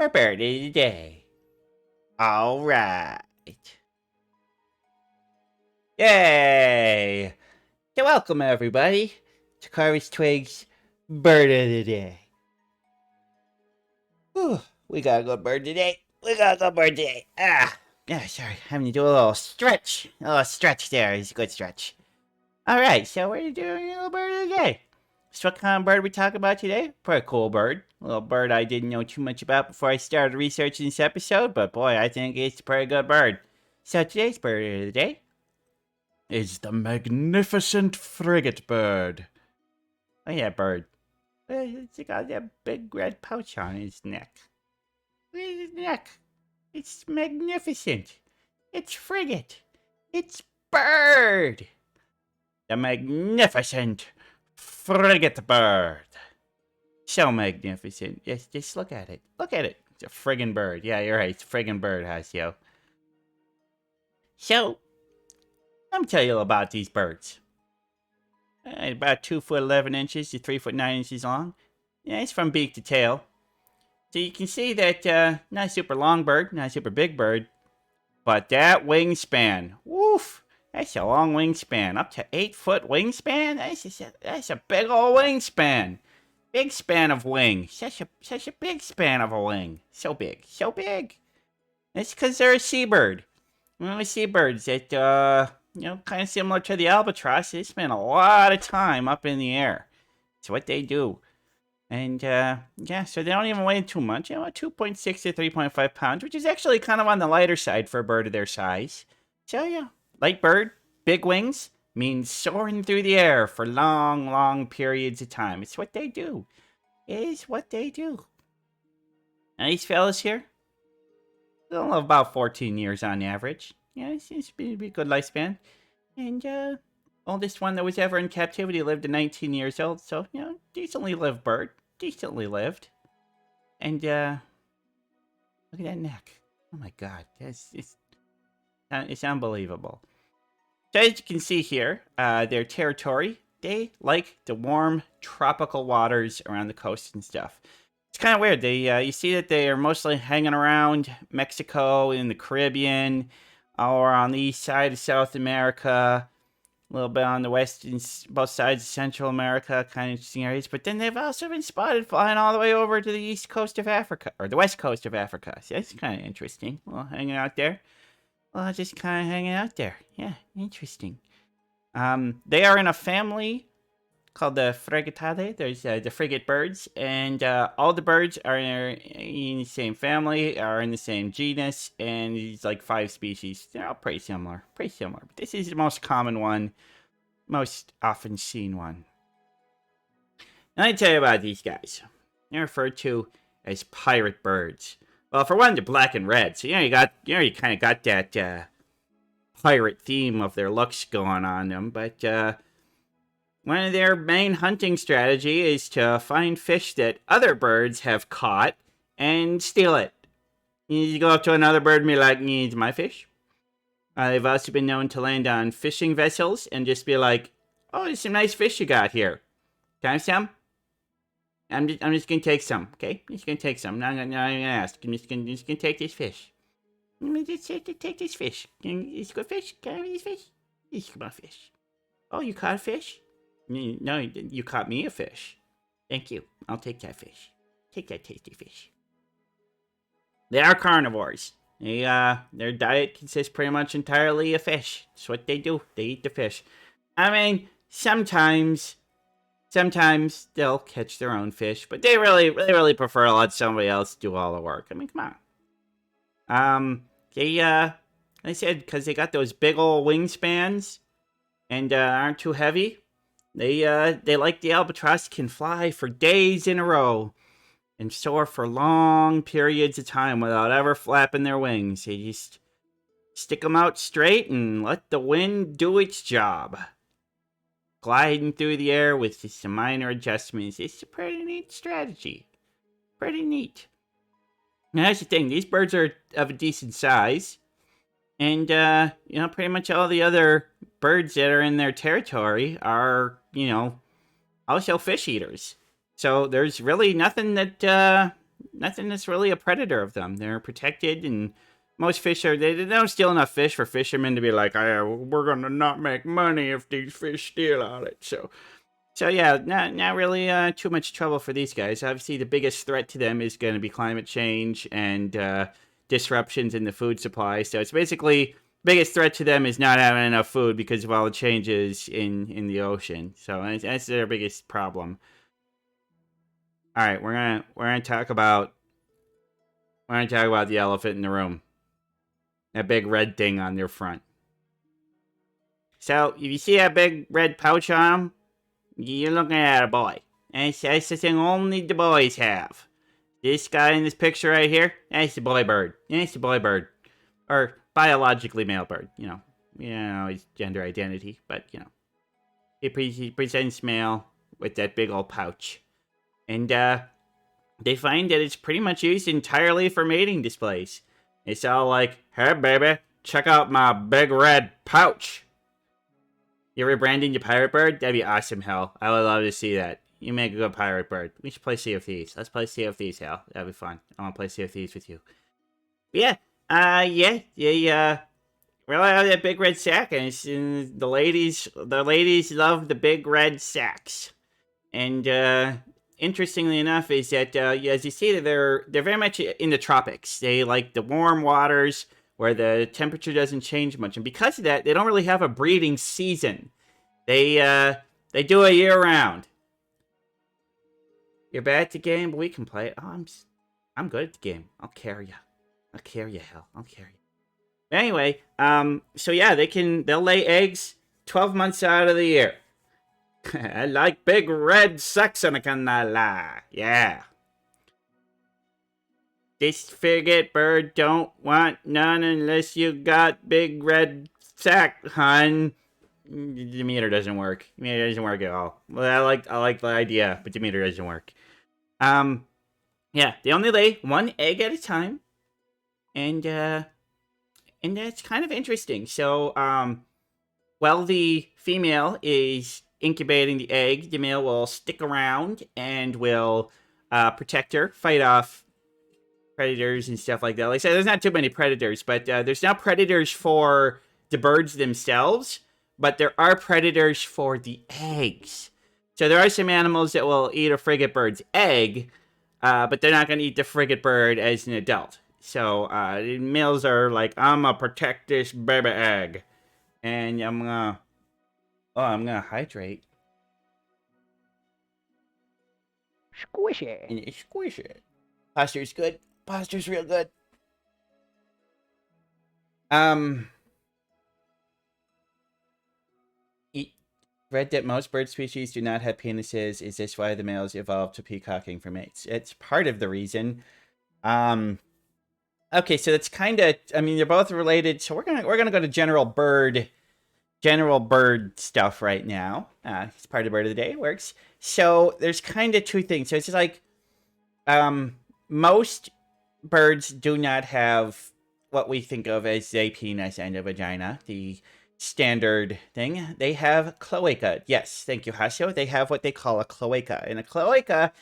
My bird of the day. All right. Yay! So welcome everybody to Carvis Twig's Bird of the Day. Whew, we got a good bird today. Yeah, sorry, having to do a little stretch. A little stretch there is a good stretch. Alright, so we're doing a little bird of the day. So what kind of bird we talking about today? Pretty cool bird. A little bird I didn't know too much about before I started researching this episode, but boy, I think it's a pretty good bird. So today's bird of the day is the magnificent Frigatebird. Oh yeah, bird. It's got that big red pouch on his neck. Look at his neck. It's magnificent. It's frigate. It's bird. The magnificent Frigatebird. So magnificent. Just look at it. Look at it. It's a friggin' bird. Yeah, you're right. It's a friggin' bird, Hasio. So, let me tell you about these birds. About 2 foot 11 inches to 3 foot 9 inches long. Yeah, it's from beak to tail. So you can see that not a super long bird, not a super big bird, but that wingspan, woof, that's a long wingspan. Up to 8 foot wingspan. That's a big old wingspan. Big span of wing. Such a big span of a wing. So big, so big. It's because they're a seabird. One of the seabirds that kind of similar to the albatross, they spend a lot of time up in the air. It's what they do. And, yeah, so they don't even weigh too much. 2.6 to 3.5 pounds, which is actually kind of on the lighter side for a bird of their size. So, yeah, light bird, big wings, means soaring through the air for long, long periods of time. It's what they do. It is what they do. And these fellas here, they'll live about 14 years on average. Yeah, it seems to be a good lifespan. And, oldest one that was ever in captivity lived to 19 years old. So, decently lived bird. Decently lived. And, look at that neck. Oh my god. It's unbelievable. So as you can see here, their territory, they like the warm tropical waters around the coast and stuff. It's kind of weird. You see that they are mostly hanging around Mexico and the Caribbean, or on the east side of South America, a little bit on the west and both sides of Central America, kind of interesting areas. But then they've also been spotted flying all the way over to the east coast of Africa, or the west coast of Africa. So that's kind of interesting. Well, hanging out there. Well, just kind of hanging out there. Yeah, interesting. They are in a family called the Frigatade. There's the frigate birds, and all the birds are in the same family, are in the same genus, and it's like 5 species. They're all pretty similar. But this is the most common one, most often seen one. Now, let me tell you about these guys. They're referred to as pirate birds. Well, for one, they're black and red, so you kind of got that pirate theme of their looks going on them. But one of their main hunting strategy is to find fish that other birds have caught and steal it. You go up to another bird and be like, "Needs my fish." They've also been known to land on fishing vessels and just be like, "Oh, there's some nice fish you got here. Can I have some? I'm just gonna take some, okay? I'm just gonna take some. I'm not gonna ask. I'm just gonna take this fish. Let me just take this fish. It's good fish. Can I have this fish? This is my fish. Oh, you caught a fish? No, you caught me a fish. Thank you. I'll take that fish. Take that tasty fish." They are carnivores. Their diet consists pretty much entirely of fish. That's what they do. They eat the fish. I mean, sometimes they'll catch their own fish, but they really prefer to let somebody else do all the work. I mean, come on. Like I said, because they got those big old wingspans and aren't too heavy. They like the albatross, can fly for days in a row and soar for long periods of time without ever flapping their wings. They just stick them out straight and let the wind do its job. Gliding through the air with just some minor adjustments. It's a pretty neat strategy. Pretty neat. Now, that's the thing. These birds are of a decent size. And, pretty much all the other birds that are in their territory are, also fish eaters. So there's really nothing that nothing that's really a predator of them. They're protected, and most fish are, they don't steal enough fish for fishermen to be like, we're gonna not make money if these fish steal all it. So yeah, not really too much trouble for these guys. Obviously, the biggest threat to them is going to be climate change and disruptions in the food supply. So it's basically biggest threat to them is not having enough food because of all the changes in the ocean. So that's their biggest problem. All right, we're gonna talk about the elephant in the room. That big red thing on their front. So if you see that big red pouch on them, you're looking at a boy. That's the thing only the boys have. This guy in this picture right here, that's the boy bird. That's the boy bird. Or biologically male bird, you know his gender identity, but, he presents male with that big old pouch. And, they find that it's pretty much used entirely for mating displays. It's all like, hey, baby, check out my big red pouch. You're rebranding your pirate bird? That'd be awesome, Hal. I would love to see that. You make a good pirate bird. We should play Sea of Thieves. Let's play Sea of Thieves, Hal. That'd be fun. I want to play Sea of Thieves with you. But yeah, really have that big red sack, and the ladies love the big red sacks. And interestingly enough, is that as you see, they're very much in the tropics. They like the warm waters where the temperature doesn't change much, and because of that, they don't really have a breeding season. They do it year round. You're bad at the game, but we can play it. Oh, I'm good at the game. I'll carry you. Hell. I'll carry you. Anyway, so yeah, they'll lay eggs 12 months out of the year. I like big red sacks and I cannot lie. Yeah. This Frigatebird don't want none unless you got big red sack, hun. The meter doesn't work. The meter doesn't work at all. Well, I like the idea, but the meter doesn't work. Yeah, they only lay one egg at a time, and that's kind of interesting. So, while the female is incubating the egg, the male will stick around and will protect her, fight off predators and stuff like that. Like I said, there's not too many predators, but there's now predators for the birds themselves, but there are predators for the eggs. So there are some animals that will eat a frigatebird's egg, but they're not going to eat the frigatebird as an adult. So the males are like, I'm gonna protect this baby egg, and I'm gonna hydrate. Squish it. And squish it. Posture's good. Posture's real good. Read that most bird species do not have penises. Is this why the males evolved to peacocking for mates? It's part of the reason. Okay, so that's kind of, I mean, they're both related. So we're gonna go to general bird stuff right now. It's part of the bird of the day. It works. So there's kind of two things. So it's just like, most birds do not have what we think of as a penis and a vagina, the standard thing. They have cloaca. Yes, thank you, Hasio. They have what they call a cloaca. And a cloaca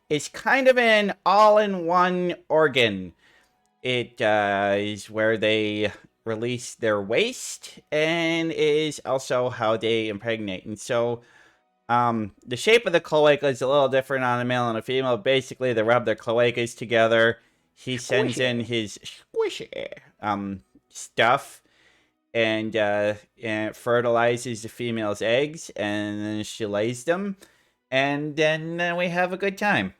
is kind of an all-in-one organ. It is where they release their waste and is also how they impregnate. And so the shape of the cloaca is a little different on a male and a female. Basically, they rub their cloacas together. He sends in his squishy stuff and fertilizes the female's eggs, and then she lays them, and then we have a good time.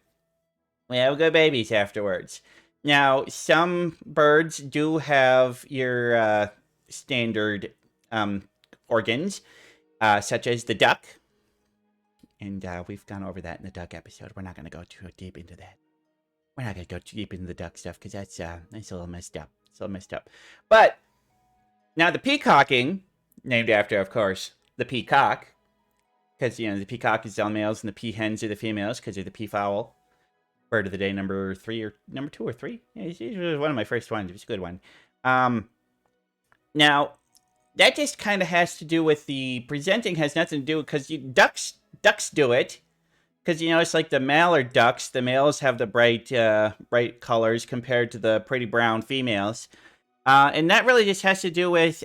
We have good babies afterwards. Now, some birds do have your standard organs, such as the duck. And we've gone over that in the duck episode. We're not going to go too deep into that. We're not going to go too deep into the duck stuff because that's a little messed up. It's a little messed up. But now the peacocking, named after, of course, the peacock, because, the peacock is the males and the peahens are the females because they're the peafowl. Bird of the day, number 3 or number 2 or 3. Yeah, it was one of my first ones. It was a good one. Now, that just kind of has to do with the presenting has nothing to do because ducks do it because you know it's like the mallard ducks. The males have the bright colors compared to the pretty brown females, and that really just has to do with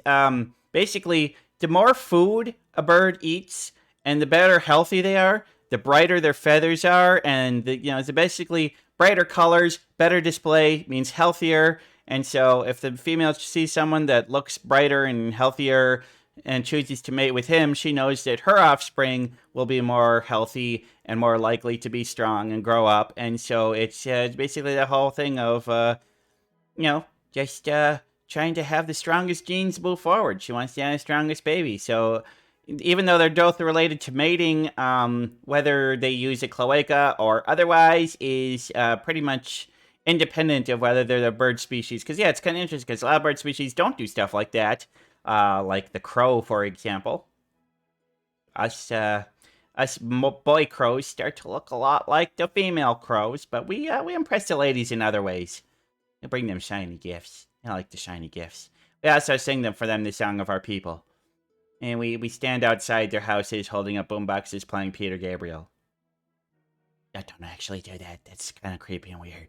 basically the more food a bird eats and the better healthy they are, the brighter their feathers are, and it's basically brighter colors, better display means healthier. And so if the female sees someone that looks brighter and healthier and chooses to mate with him, she knows that her offspring will be more healthy and more likely to be strong and grow up. And so it's basically the whole thing of, just trying to have the strongest genes move forward. She wants to have the strongest baby. So even though they're both related to mating, whether they use a cloaca or otherwise is pretty much independent of whether they're the bird species. Because, yeah, it's kind of interesting because a lot of bird species don't do stuff like that. Like the crow, for example. Us boy crows start to look a lot like the female crows, but we impress the ladies in other ways. We bring them shiny gifts. I like the shiny gifts. We also sing them for them the song of our people. And we stand outside their houses holding up boomboxes playing Peter Gabriel. I don't actually do that. That's kind of creepy and weird.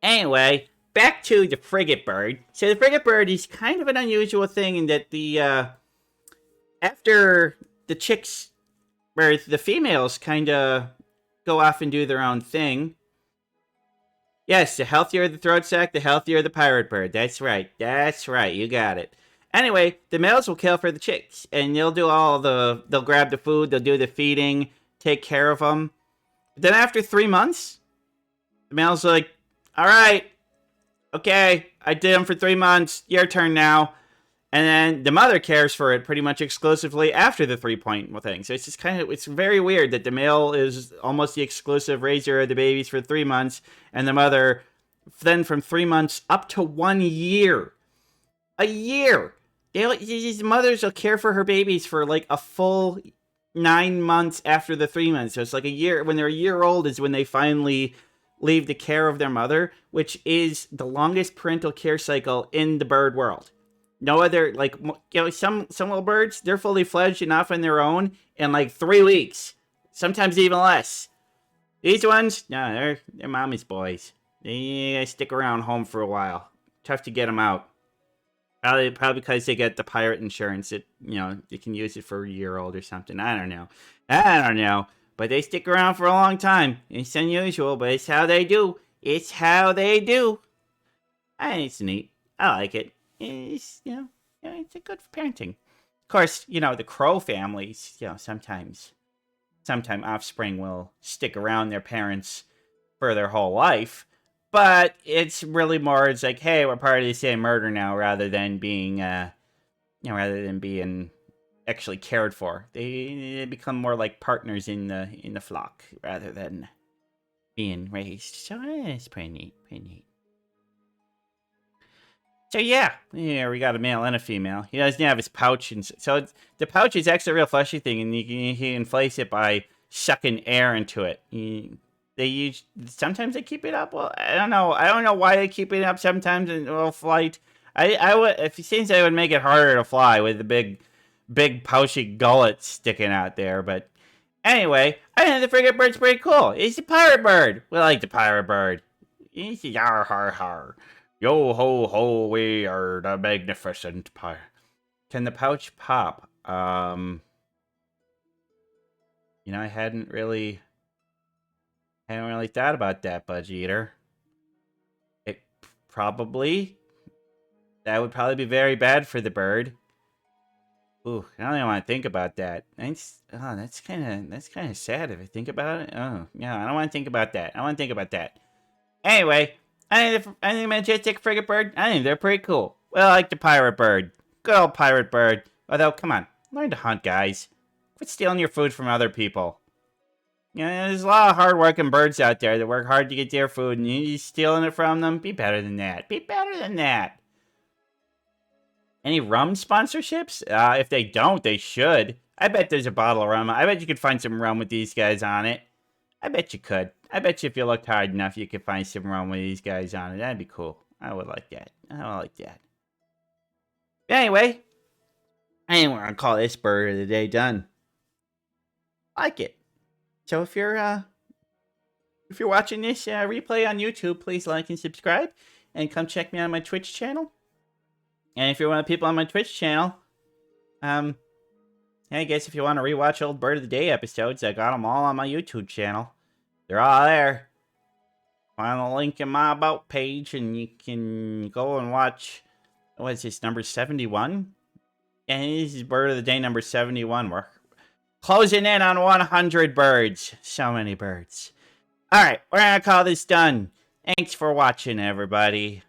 Anyway, back to the Frigatebird. So the Frigatebird is kind of an unusual thing in that after the chicks, or the females kind of go off and do their own thing. Yes, the healthier the throat sac, the healthier the pirate bird. That's right. That's right. You got it. Anyway, the males will kill for the chicks, and they'll grab the food, they'll do the feeding, take care of them. But then after 3 months, the male's like, all right, okay, I did them for 3 months, your turn now. And then the mother cares for it pretty much exclusively after the 3-point thing. So it's just it's very weird that the male is almost the exclusive raiser of the babies for 3 months, and the mother then from 3 months up to 1 year. A year! These mothers will care for her babies for like a full 9 months after the 3 months. So it's like a year. When they're a year old is when they finally leave the care of their mother, which is the longest parental care cycle in the bird world. No other, some little birds, they're fully fledged and off on their own in like 3 weeks. Sometimes even less. These ones, no, they're mommy's boys. They stick around home for a while. Tough to get them out. Probably because they get the pirate insurance. You can use it for a year old or something. I don't know. But they stick around for a long time. It's unusual, but it's how they do. It's neat. I like it. It's a good for parenting. Of course, the crow families, sometimes offspring will stick around their parents for their whole life, but it's really more, it's like, hey, we're part of the same murder now, rather than being actually cared for. They become more like partners in the flock rather than being raised. So it's pretty neat. So yeah, we got a male and a female. He doesn't have his pouch, and so the pouch is actually a real fleshy thing, and he inflates it by sucking air into it. Sometimes they keep it up. Well, I don't know why they keep it up sometimes in flight. If it seems they would make it harder to fly with the big pouchy gullet sticking out there. But anyway, I think the Frigatebird's pretty cool. He's a pirate bird. We like the pirate bird. He's yar har har. Yo ho ho, we are the magnificent pirate. Can the pouch pop? I hadn't really thought about that, Budge Eater. That would probably be very bad for the bird. Ooh, I don't even want to think about that. That's kind of sad if I think about it. Oh, yeah, I don't want to think about that. Anyway, I think the majestic Frigatebird, I think they're pretty cool. Well, I like the pirate bird. Good old pirate bird. Although, come on, learn to hunt, guys. Quit stealing your food from other people. There's a lot of hard-working birds out there that work hard to get their food, and you stealing it from them? Be better than that. Any rum sponsorships? If they don't, they should. I bet there's a bottle of rum. I bet you could find some rum with these guys on it. I bet you could. I bet you if you looked hard enough, you could find some rum with these guys on it. That'd be cool. I would like that. Anyway, I didn't want to call this bird of the day done. I like it. So if you're watching this replay on YouTube, please like and subscribe, and come check me on my Twitch channel. And if you're one of the people on my Twitch channel, I guess if you want to rewatch old Bird of the Day episodes, I got them all on my YouTube channel. They're all there. Find the link in my About page, and you can go and watch, what is this, number 71? And this is Bird of the Day number 71. We're closing in on 100 birds. So many birds. Alright, we're gonna call this done. Thanks for watching, everybody.